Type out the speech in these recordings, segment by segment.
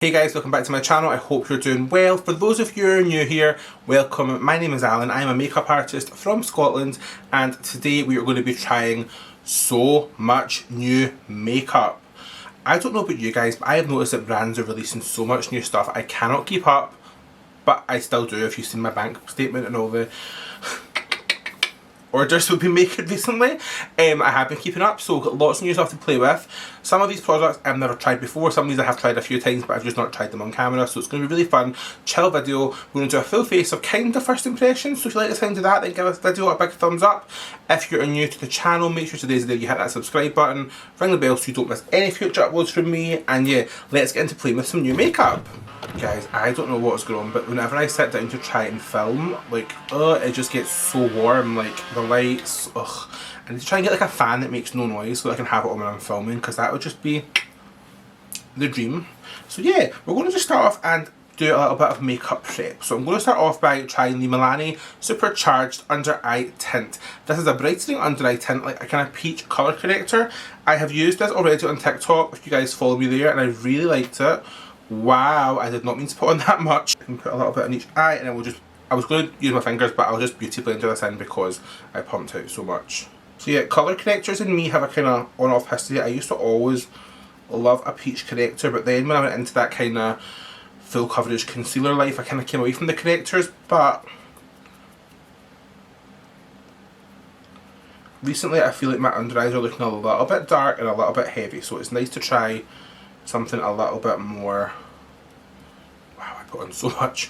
Hey guys, welcome back to my channel. I hope you're doing well. For those of you who are new here, welcome. My name is Alan. I'm a makeup artist from Scotland and today we are going to be trying so much new makeup. I don't know about you guys, but I have noticed that brands are releasing so much new stuff. I cannot keep up, but I still do if you've seen my bank statement and all the orders we've been making recently. I have been keeping up, so got lots of new stuff to play with. Some of these products I've never tried before, some of these I have tried a few times but I've just not tried them on camera, so it's going to be really fun, chill video. We're going to do a full face of kind of first impressions, so if you like the sound of that then give this video a big thumbs up. If you're new to the channel, make sure today's the day you hit that subscribe button, ring the bell so you don't miss any future uploads from me, and yeah, let's get into playing with some new makeup. Guys, I don't know what's going on, but whenever I sit down to try and film, like, it just gets so warm, like, the lights, ugh. I need to try and get like a fan that makes no noise so I can have it on when I'm filming, because that would just be the dream. So yeah, we're going to just start off and do a little bit of makeup prep. So I'm going to start off by trying the Milani Supercharged Under Eye Tint. This is a brightening under eye tint, like a kind of peach colour corrector. I have used this already on TikTok, if you guys follow me there, and I really liked it. Wow, I did not mean to put on that much. I can put a little bit in each eye and then we'll just, I was going to use my fingers but I'll just beauty blend this in because I pumped out so much. So yeah, colour correctors and me have a kind of on-off history. I used to always love a peach corrector, but then when I went into that kind of full coverage concealer life I kind of came away from the correctors, but recently I feel like my under eyes are looking a little bit dark and a little bit heavy, so it's nice to try something a little bit more. Wow, I put on so much.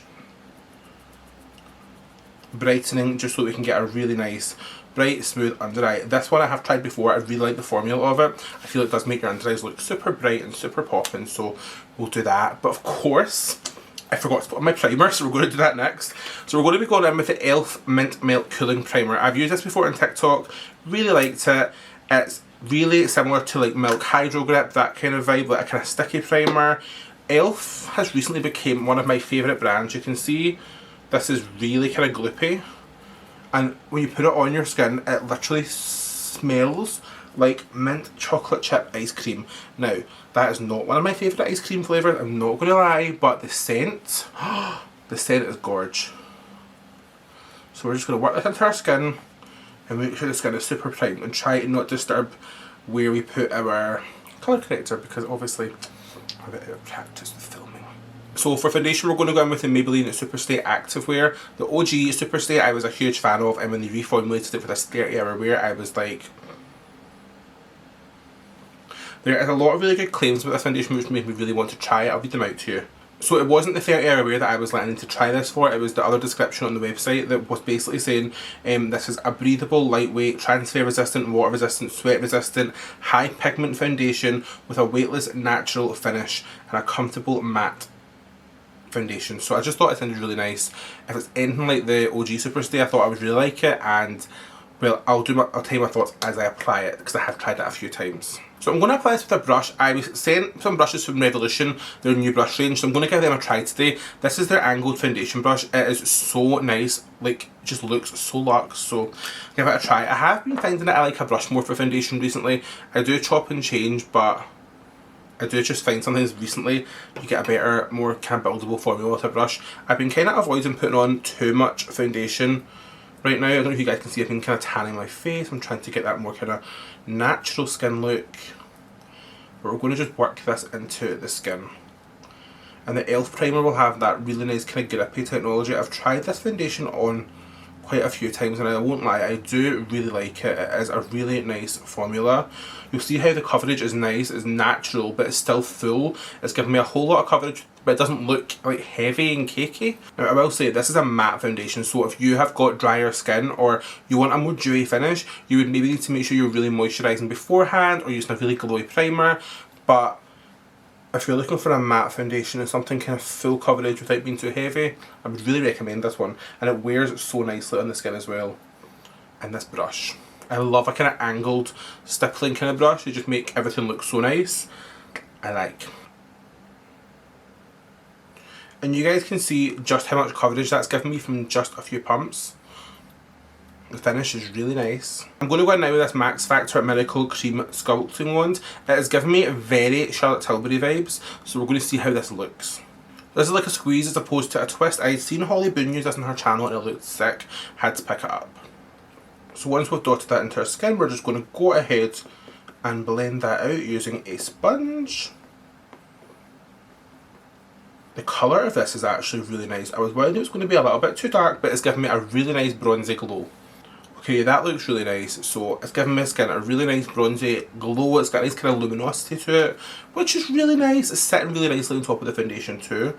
Brightening, just so we can get a really nice, bright, smooth under eye. This one I have tried before, I really like the formula of it. I feel it does make your under eyes look super bright and super popping, so we'll do that. But of course, I forgot to put on my primer, so we're going to do that next. So we're going to be going in with the e.l.f. Mint Melt Cooling Primer. I've used this before on TikTok, really liked it. It's really similar to like Milk Hydro Grip, that kind of vibe, like a kind of sticky primer. e.l.f. has recently become one of my favourite brands. You can see this is really kind of gloopy, and when you put it on your skin it literally smells like mint chocolate chip ice cream. Now that is not one of my favourite ice cream flavours, I'm not going to lie, but the scent, the scent is gorge. So we're just going to work this into our skin and make sure the skin is super primed and try to not disturb where we put our colour corrector, because obviously I'm a bit out of practice with filming. So for foundation we're going to go in with the Maybelline Superstay Activewear. The OG Superstay I was a huge fan of, and when they reformulated it for this 30-hour wear I was like... There is a lot of really good claims about this foundation which made me really want to try it. I'll read them out to you. So it wasn't the 30-hour wear that I was letting to try this for, it was the other description on the website that was basically saying this is a breathable, lightweight, transfer resistant, water resistant, sweat resistant, high pigment foundation with a weightless natural finish and a comfortable matte foundation. So I just thought it sounded really nice. If it's anything like the OG Superstay I thought I would really like it, and well, I'll tell you my thoughts as I apply it because I have tried it a few times. So I'm going to apply this with a brush. I was sent some brushes from Revolution, their new brush range, so I'm going to give them a try today. This is their angled foundation brush. It is so nice, like, just looks so luxe, so give it a try. I have been finding that I like a brush more for foundation recently. I do chop and change, but I do just find sometimes recently you get a better, more kind of buildable formula with a brush. I've been kind of avoiding putting on too much foundation right now. I don't know if you guys can see I've been kind of tanning my face. I'm trying to get that more kind of natural skin look. But we're going to just work this into the skin. And the e.l.f. primer will have that really nice kind of grippy technology. I've tried this foundation on quite a few times and I won't lie, I do really like it. It is a really nice formula. You'll see how the coverage is nice, it's natural but it's still full. It's giving me a whole lot of coverage but it doesn't look like heavy and cakey. Now I will say this is a matte foundation, so if you have got drier skin or you want a more dewy finish, you would maybe need to make sure you're really moisturising beforehand or using a really glowy primer. But if you're looking for a matte foundation and something kind of full coverage without being too heavy, I would really recommend this one. And it wears so nicely on the skin as well. And this brush. I love a kind of angled, stippling kind of brush. They just make everything look so nice. I like. And you guys can see just how much coverage that's given me from just a few pumps. The finish is really nice. I'm going to go in now with this Max Factor Miracle Cream Sculpting Wand. It has given me very Charlotte Tilbury vibes, so we're going to see how this looks. This is like a squeeze as opposed to a twist. I'd seen Holly Boone use this on her channel and it looked sick. Had to pick it up. So once we've dotted that into our skin, we're just going to go ahead and blend that out using a sponge. The colour of this is actually really nice. I was worried it was going to be a little bit too dark, but it's given me a really nice bronzy glow. Okay, that looks really nice. So it's giving my skin a really nice bronzy glow. It's got a nice kind of luminosity to it, which is really nice. It's sitting really nicely on top of the foundation too.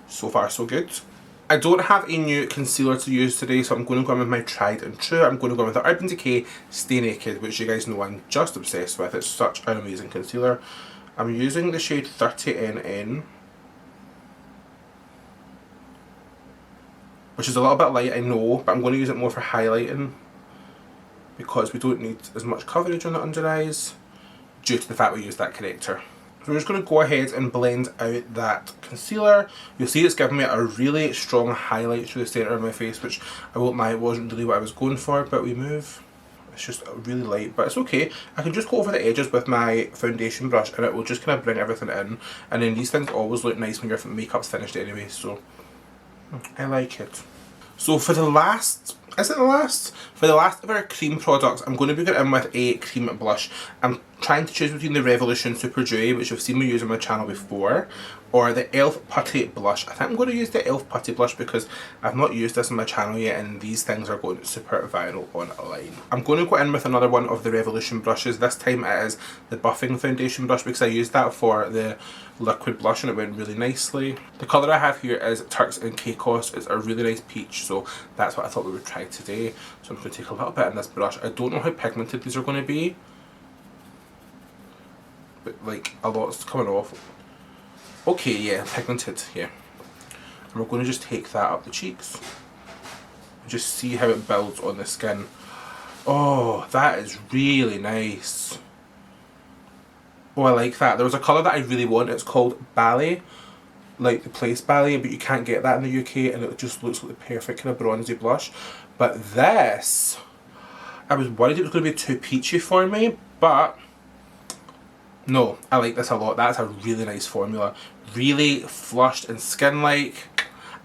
So far so good. I don't have a new concealer to use today, so I'm going to go in with my tried and true. I'm going to go in with the Urban Decay Stay Naked, which you guys know I'm just obsessed with. It's such an amazing concealer. I'm using the shade 30NN, which is a little bit light, I know, but I'm going to use it more for highlighting because we don't need as much coverage on the under eyes due to the fact we used that corrector. So we're just going to go ahead and blend out that concealer. You'll see it's giving me a really strong highlight through the centre of my face, which I won't lie, it wasn't really what I was going for, but we move. It's just really light, but it's okay. I can just go over the edges with my foundation brush and it will just kind of bring everything in. And then these things always look nice when your makeup's finished anyway, so I like it. So for the last, is it the last? For the last of our cream products, I'm going to be going in with a cream blush. I'm trying to choose between the Revolution Super Dewy, which you've seen me use on my channel before, or the e.l.f. Putty Blush. I think I'm going to use the e.l.f. Putty Blush because I've not used this on my channel yet and these things are going super viral online. I'm going to go in with another one of the Revolution brushes. This time it is the buffing foundation brush because I used that for the liquid blush and it went really nicely. The colour I have here is Turks and Caicos. It's a really nice peach, so that's what I thought we would try today. So I'm going to take a little bit in this brush. I don't know how pigmented these are going to be, but like a lot's coming off. Okay, yeah, pigmented, yeah. And we're going to just take that up the cheeks. Just see how it builds on the skin. Oh, that is really nice. Oh, I like that. There was a colour that I really want. It's called Ballet, like the place Ballet, but you can't get that in the UK and it just looks like the perfect kind of bronzy blush. But this, I was worried it was going to be too peachy for me, but no, I like this a lot. That's a really nice formula. Really flushed and skin-like.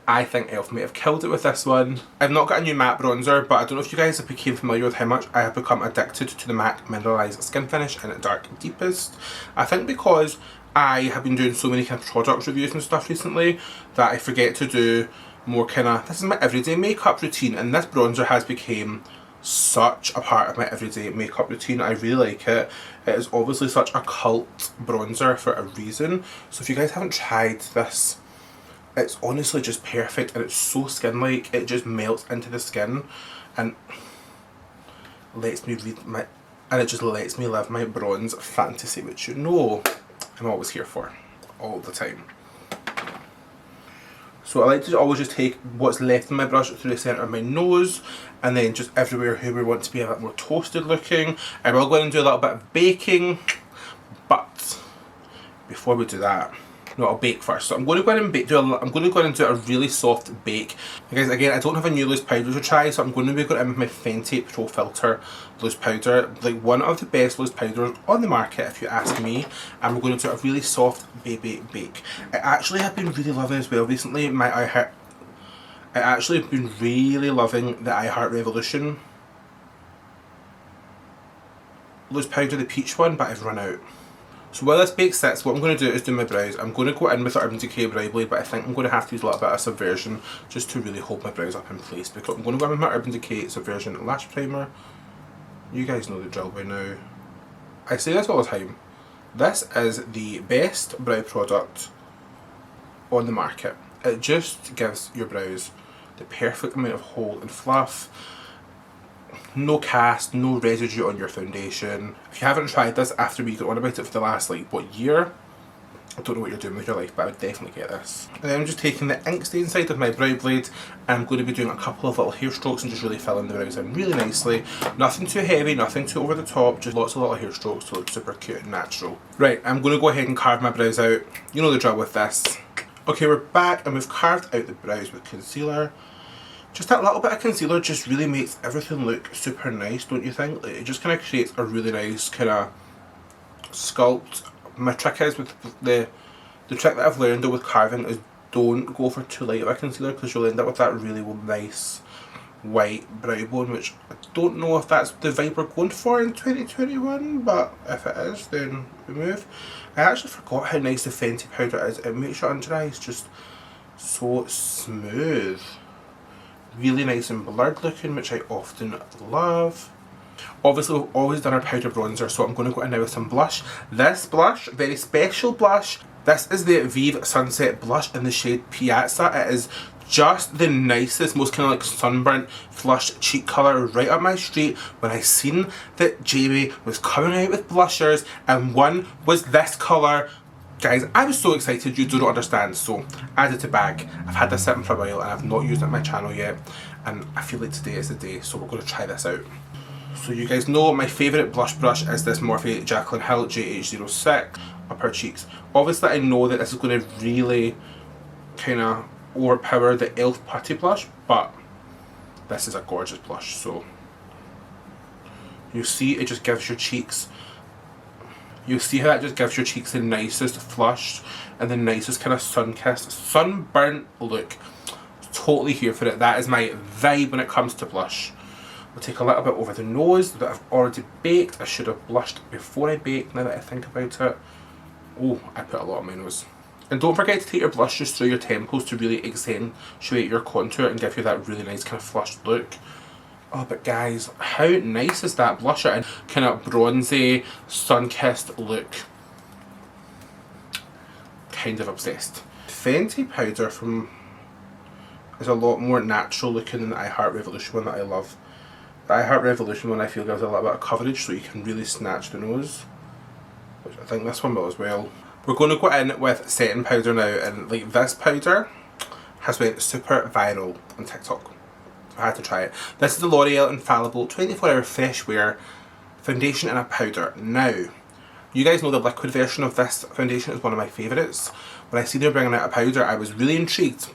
I think e.l.f. may have killed it with this one. I've not got a new matte bronzer, but I don't know if you guys have become familiar with how much I have become addicted to the MAC Mineralized Skin Finish in Dark Deepest. I think because I have been doing so many kind of product reviews and stuff recently that I forget to do more kind of, this is my everyday makeup routine, and this bronzer has become such a part of my everyday makeup routine. I really like it. It is obviously such a cult bronzer for a reason. So if you guys haven't tried this, it's honestly just perfect and it's so skin-like. It just melts into the skin and lets me it just lets me live my bronze fantasy, which you know I'm always here for, all the time. So I like to always just take what's left in my brush through the centre of my nose and then just everywhere who we want to be a bit more toasted looking. I will go in and do a little bit of baking, but before we do that, no, I'll bake first. So I'm going to go in and do a really soft bake. Guys, again, I don't have a new loose powder to try, so I'm going to be going in with my Fenty Pro Filter loose powder, like one of the best loose powders on the market if you ask me. And we're going to do a really soft baby bake. I actually have been really loving as well recently I actually have been really loving the I Heart Revolution loose powder, the peach one, but I've run out. So while this bake sits, what I'm going to do is do my brows. I'm going to go in with the Urban Decay Brow Blade, but I think I'm going to have to use a little bit of Subversion just to really hold my brows up in place, because I'm going to go in with my Urban Decay Subversion Lash Primer. You guys know the drill by now. I say this all the time. This is the best brow product on the market. It just gives your brows the perfect amount of hold and fluff. No cast, no residue on your foundation. If you haven't tried this after we got on about it for the last like what year, I don't know what you're doing with your life, but I would definitely get this. And then I'm just taking the ink stain side of my brow blade and I'm going to be doing a couple of little hair strokes and just really filling the brows in really nicely. Nothing too heavy, nothing too over the top, just lots of little hair strokes to look super cute and natural. Right, I'm going to go ahead and carve my brows out. You know the drill with this. Okay, we're back and we've carved out the brows with concealer. Just that little bit of concealer just really makes everything look super nice, don't you think? Like, it just kind of creates a really nice kind of sculpt. My trick is with the trick that I've learned though with carving is don't go for too light of a concealer, because you'll end up with that really nice white brow bone, which I don't know if that's the vibe we're going for in 2021, but if it is, then we move. I actually forgot how nice the Fenty powder is. It makes your under eyes just so smooth. Really nice and blurred looking, which I often love. Obviously we've always done our powder bronzer, so I'm going to go in now with some blush. This blush, very special blush. This is the Vive Sunset Blush in the shade Piazza. It is just the nicest, most kind of like sunburnt, flushed cheek colour right up my street. When I seen that Jamie was coming out with blushers and one was this colour, guys, I was so excited, you don't understand. So, added to bag. I've had this sitting for a while and I've not used it on my channel yet. And I feel like today is the day, so we're going to try this out. So you guys know my favourite blush brush is this Morphe Jaclyn Hill JH06 up her cheeks. Obviously I know that this is going to really kind of overpower the e.l.f. Putty blush, but this is a gorgeous blush. So you see it just gives your cheeks, you see how that just gives your cheeks the nicest flushed and the nicest kind of sun-kissed, sunburnt look. Totally here for it. That is my vibe when it comes to blush. We'll take a little bit over the nose that I've already baked. I should have blushed before I baked, now that I think about it. Oh, I put a lot on my nose. And don't forget to take your blush just through your temples to really accentuate your contour and give you that really nice kind of flushed look. Oh, but guys, how nice is that blusher and kind of bronzy, sun-kissed look. Kind of obsessed. Fenty powder is a lot more natural looking than the I Heart Revolution one that I love. The I Heart Revolution one I feel gives a little bit of coverage so you can really snatch the nose, which I think this one will as well. We're going to go in with setting powder now, and like this powder has went super viral on TikTok. So I had to try it. This is the L'Oreal Infallible 24 Hour Fresh Wear Foundation in a Powder. Now, you guys know the liquid version of this foundation is one of my favourites. When I seen them bringing out a powder, I was really intrigued.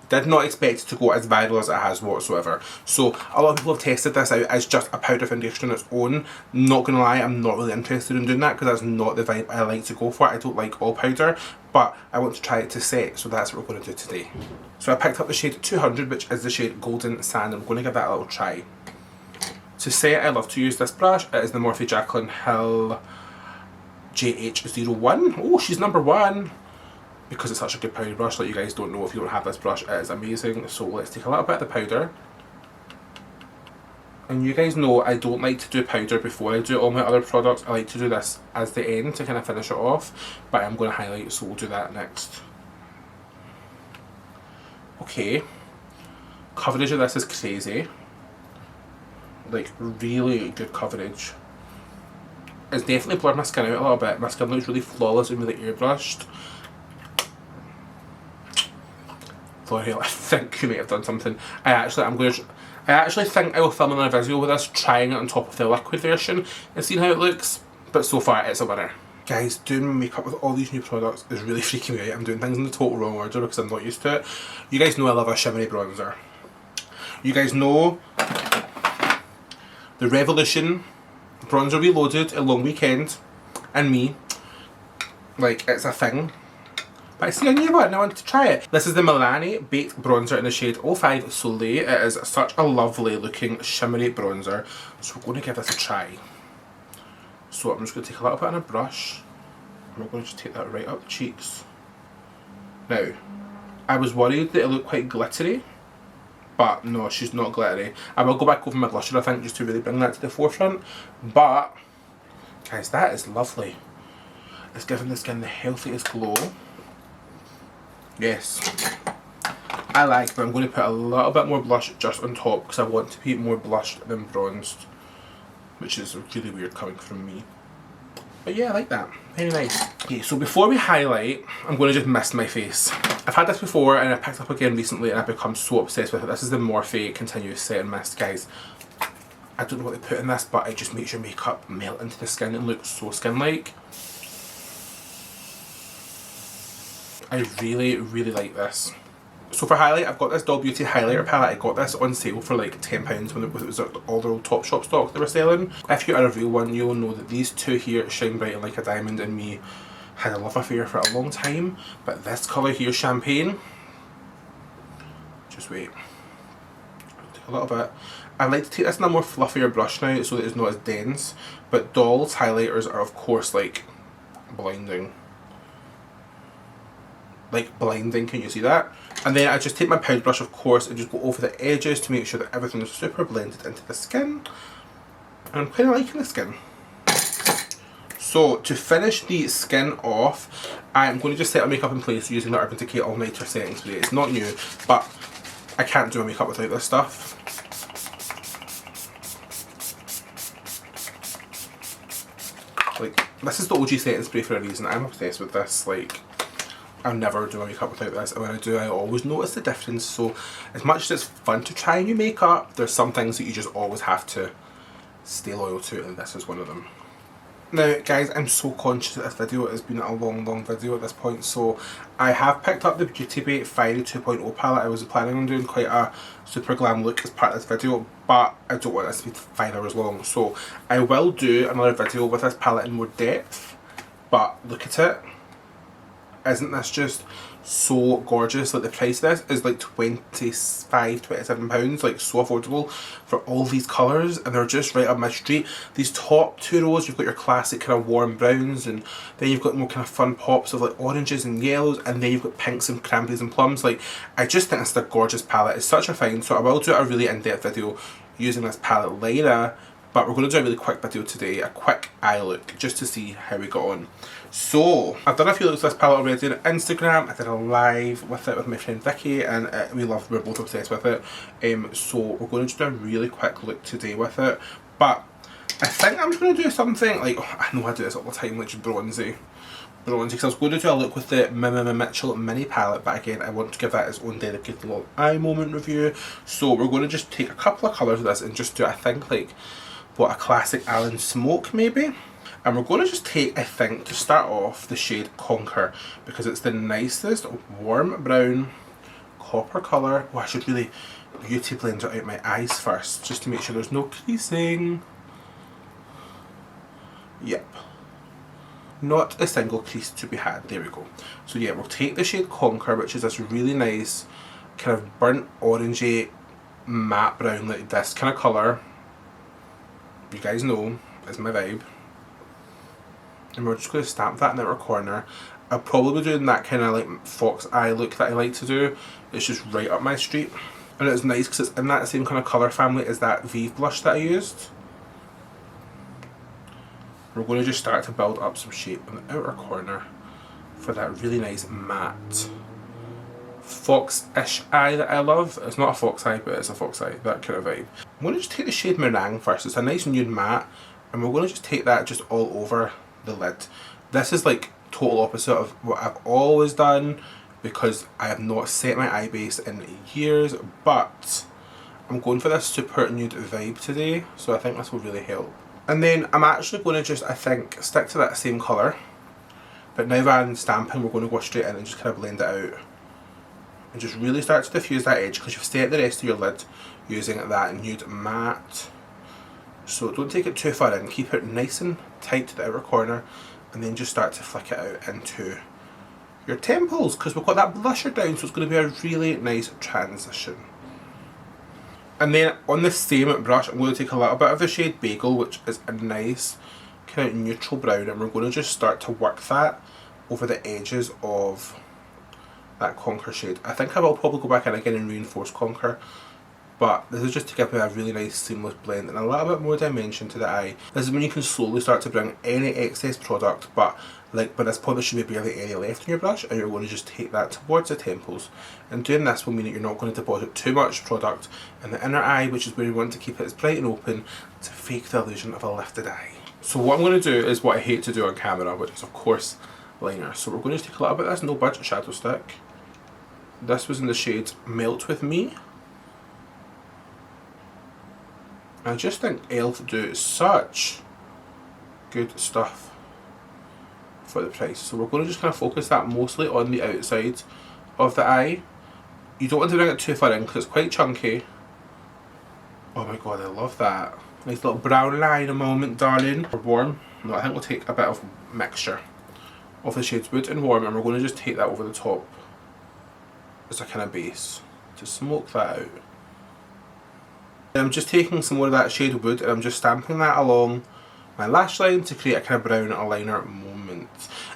Did not expect it to go as viral as it has whatsoever. So a lot of people have tested this out as just a powder foundation on its own. Not gonna lie, I'm not really interested in doing that because that's not the vibe I like to go for. I don't like all powder, but I want to try it to set, so that's what we're going to do today. So I picked up the shade 200, which is the shade Golden Sand. I'm going to give that a little try. To set, I love to use this brush. It is the Morphe Jaclyn Hill JH01. Oh, she's number one. Because it's such a good powder brush, like you guys don't know if you don't have this brush, it is amazing. So let's take a little bit of the powder. And you guys know I don't like to do powder before I do all my other products. I like to do this as the end to kind of finish it off. But I'm going to highlight, so we'll do that next. Okay. Coverage of this is crazy. Like, really good coverage. It's definitely blurred my skin out a little bit. My skin looks really flawless and really airbrushed. L'Oreal, I think you may have done something. I actually think I will film another video with us trying it on top of the liquid version and seeing how it looks. But so far, it's a winner. Guys, doing my makeup with all these new products is really freaking me out. I'm doing things in the total wrong order because I'm not used to it. You guys know I love a shimmery bronzer. You guys know the Revolution Bronzer Reloaded, a long weekend, and me. Like, it's a thing. But I see a new one and I wanted to try it. This is the Milani Baked Bronzer in the shade 05 Soleil. It is such a lovely looking shimmery bronzer. So we're going to give this a try. So I'm just going to take a little bit on a brush. And we're going to just take that right up the cheeks. Now, I was worried that it looked quite glittery. But no, she's not glittery. I will go back over my blusher, I think, just to really bring that to the forefront. But, guys, that is lovely. It's giving the skin the healthiest glow. Yes, I like, but I'm going to put a little bit more blush just on top because I want to be more blushed than bronzed, which is really weird coming from me. But yeah, I like that. Very nice. Okay, so before we highlight, I'm going to just mist my face. I've had this before and I picked up again recently and I've become so obsessed with it. This is the Morphe Continuous Set and Mist, guys. I don't know what they put in this, but it just makes your makeup melt into the skin and look so skin-like. I really, really like this. So for highlight, I've got this Doll Beauty highlighter palette. I got this on sale for like £10 when it was all their old Topshop stock they were selling. If you are a real one, you'll know that these two here, Shine Bright and Like a Diamond, and me had a love affair for a long time. But this colour here, Champagne, just wait, take a little bit. I like to take this in a more fluffier brush now so that it's not as dense. But Doll's highlighters are of course like blinding. Like blinding, can you see that? And then I just take my powder brush, of course, and just go over the edges to make sure that everything is super blended into the skin. And I'm kind of liking the skin. So to finish the skin off, I'm going to just set my makeup in place using the Urban Decay All Nighter setting spray. It's not new, but I can't do my makeup without this stuff. Like, this is the OG setting spray for a reason. I'm obsessed with this. Like, I'll never do my makeup without this, and when I do, I always notice the difference. So as much as it's fun to try new makeup, there's some things that you just always have to stay loyal to, and this is one of them. Now guys, I'm so conscious that this video has been a long video at this point, so I have picked up the Beauty Bay Fiery 2.0 palette. I was planning on doing quite a super glam look as part of this video, but I don't want this to be 5 hours long, so I will do another video with this palette in more depth. But look at it. Isn't this just so gorgeous? Like, the price of this is like £27, like so affordable for all these colours, and they're just right up my street. These top two rows, you've got your classic kind of warm browns, and then you've got more kind of fun pops of like oranges and yellows, and then you've got pinks and cranberries and plums. Like, I just think this is a gorgeous palette. It's such a find, so I will do a really in-depth video using this palette later. But we're going to do a really quick video today, a quick eye look, just to see how we got on. So, I've done a few looks with this palette already on Instagram. I did a live with it with my friend Vicky, and we're both obsessed with it. So we're going to just do a really quick look today with it. But I think I'm just going to do something like, I know I do this all the time, like bronzy. Because I was going to do a look with the Mitchell mini palette, but again, I want to give that its own dedicated little eye moment review. So we're going to just take a couple of colours of this and just do, I think, like, what, a classic Allen Smoke maybe? And we're going to just take, I think, to start off, the shade Conquer, because it's the nicest warm brown copper colour. Oh, I should really beauty blend it out my eyes first, just to make sure there's no creasing. Yep. Not a single crease to be had. There we go. So yeah, we'll take the shade Conquer, which is this really nice kind of burnt orangey matte brown, like this kind of colour. You guys know, is my vibe. And we're just going to stamp that in the outer corner. I'll probably be doing that kind of like fox eye look that I like to do. It's just right up my street. And it's nice because it's in that same kind of colour family as that Vive blush that I used. We're going to just start to build up some shape in the outer corner for that really nice matte fox-ish eye that I love. It's not a fox eye, but it's a fox eye, that kind of vibe. I'm going to just take the shade Meringue first. It's a nice nude matte, and we're going to just take that just all over the lid. This is like total opposite of what I've always done, because I have not set my eye base in years, but I'm going for this super nude vibe today, so I think this will really help. And then I'm actually going to just, I think, stick to that same colour, but now rather than stamping, we're going to go straight in and just kind of blend it out. And just really start to diffuse that edge, because you've set the rest of your lid using that nude matte. So don't take it too far in, keep it nice and tight to the outer corner, and then just start to flick it out into your temples, because we've got that blusher down, so it's going to be a really nice transition. And then on the same brush, I'm going to take a little bit of the shade Bagel, which is a nice kind of neutral brown, and we're going to just start to work that over the edges of that Conquer shade. I think I will probably go back in again and reinforce Conquer, but this is just to give me a really nice seamless blend and a little bit more dimension to the eye. This is when you can slowly start to bring any excess product, but like by this point there should be barely any left on your brush, and you're going to just take that towards the temples. And doing this will mean that you're not going to deposit too much product in the inner eye, which is where you want to keep it as bright and open to fake the illusion of a lifted eye. So what I'm going to do is what I hate to do on camera, which is of course liner. So we're going to take a little bit of this No Budget shadow stick. This was in the shade Melt With Me. I just think e.l.f. do such good stuff for the price. So we're going to just kind of focus that mostly on the outside of the eye, You don't want to bring it too far in because it's quite chunky. Oh my god, I love that. Nice little brown line a moment, darling. We're warm. No, I think we'll take a bit of mixture of the shades Wood and Warm, and we're going to just take that over the top as a kind of base to smoke that out. And I'm just taking some more of that shade Wood and I'm just stamping that along my lash line to create a kind of brown eyeliner moment.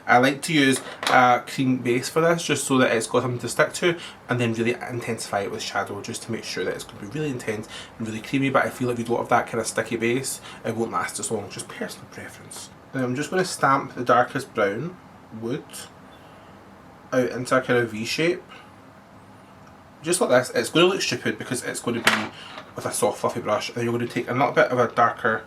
I like to use a cream base for this just so that it's got something to stick to, and then really intensify it with shadow just to make sure that it's going to be really intense and really creamy. But I feel like if you don't have that kind of sticky base, it won't last as long, just personal preference. Now I'm just going to stamp the darkest brown Wood out into a kind of V shape. Just like this. It's going to look stupid because it's going to be with a soft fluffy brush, and then you're going to take a little bit of a darker,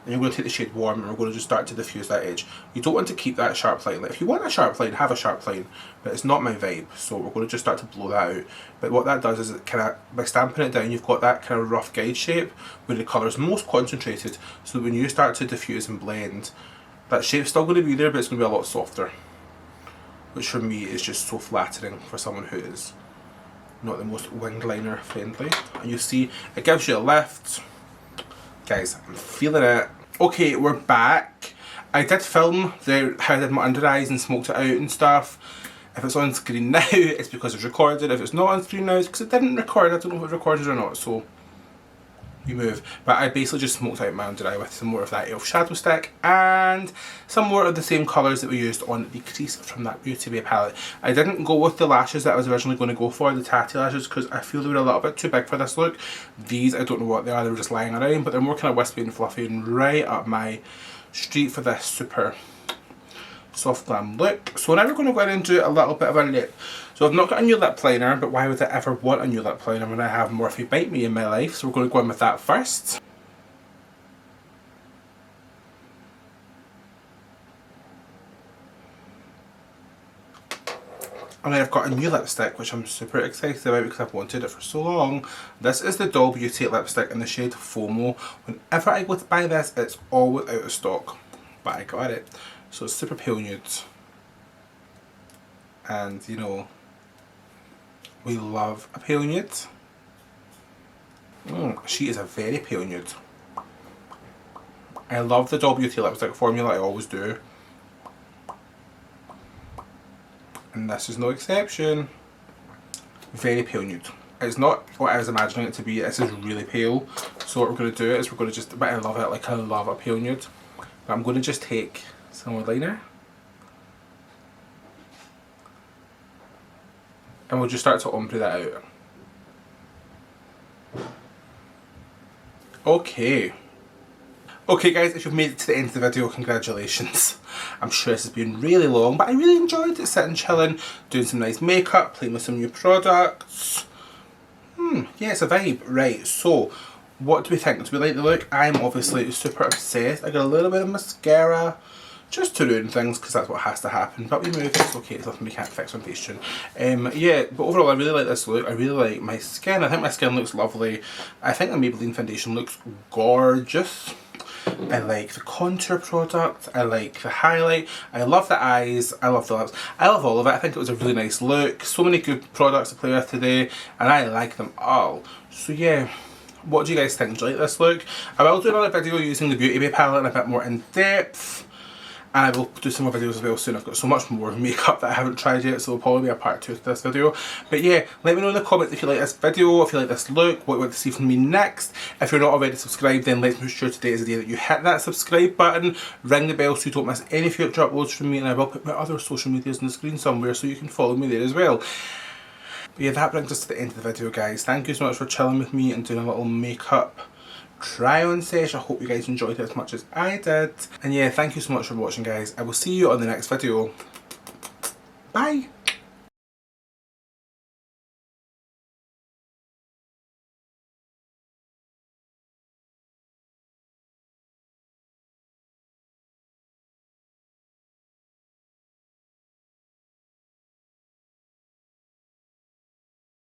and you're going to take the shade Warm, and we're going to just start to diffuse that edge. You don't want to keep that sharp line. Like, if you want a sharp line, have a sharp line, but it's not my vibe, so we're going to just start to blow that out. But what that does is it kind of, by stamping it down, you've got that kind of rough guide shape where the colour is most concentrated, so that when you start to diffuse and blend, that shape's still going to be there, but it's going to be a lot softer, which for me is just so flattering for someone who is not the most winged liner friendly. And you see, it gives you a lift. Guys, I'm feeling it. Okay, we're back. I did film how I did my under eyes and smoked it out and stuff. If it's on screen now, it's because it's recorded. If it's not on screen now, it's because it didn't record. I don't know if it recorded or not, so you move. But I basically just smoked out my under eye with some more of that e.l.f. shadow stick and some more of the same colours that we used on the crease from that Beauty Bay palette. I didn't go with the lashes that I was originally going to go for, the tatty lashes, because I feel they were a little bit too big for this look. These, I don't know what they are, they were just lying around, but they're more kind of wispy and fluffy and right up my street for this super soft glam look. So now we're going to go in and do a little bit of a lip. So I've not got a new lip liner, but why would I ever want a new lip liner when I have Morphe Bite Me in my life? So we're going to go in with that first. And then I've got a new lipstick, which I'm super excited about because I've wanted it for so long. This is the Doll Beauty lipstick in the shade Fomo. Whenever I go to buy this, it's always out of stock, but I got it. So it's super pale nude. And you know, we love a pale nude. She is a very pale nude. I love the Doll Beauty lipstick formula, I always do. And this is no exception. Very pale nude. It's not what I was imagining it to be, this is really pale. So what we're going to do is we're going to just, but I love it, like I love a pale nude. But I'm going to just take some more liner. And we'll just start to ombre that out. Okay. Okay guys, if you've made it to the end of the video, congratulations. I'm sure this has been really long, but I really enjoyed it, sitting chilling, doing some nice makeup, playing with some new products. Yeah, it's a vibe. Right, so what do we think? Do we like the look? I'm obviously super obsessed. I got a little bit of mascara just to ruin things because that's what has to happen, but we move, it's okay, it's nothing we can't fix on Patreon. Yeah, but overall I really like this look. I really like my skin. I think my skin looks lovely. I think the Maybelline foundation looks gorgeous. I like the contour product, I like the highlight, I love the eyes, I love the lips, I love all of it. I think it was a really nice look. So many good products to play with today and I like them all. So yeah, what do you guys think? Do you like this look? I will do another video using the Beauty Bay palette in a bit more in depth. And I will do some more videos as well soon. I've got so much more makeup that I haven't tried yet, so it'll probably be a part 2 to this video. But yeah, let me know in the comments if you like this video, if you like this look, what you want to see from me next. If you're not already subscribed, then let's make sure today is the day that you hit that subscribe button, ring the bell so you don't miss any future uploads from me, and I will put my other social medias on the screen somewhere so you can follow me there as well. But yeah, that brings us to the end of the video, guys. Thank you so much for chilling with me and doing a little makeup try on sesh. I hope you guys enjoyed it as much as I did. And yeah, thank you so much for watching, guys. I will see you on the next video. Bye!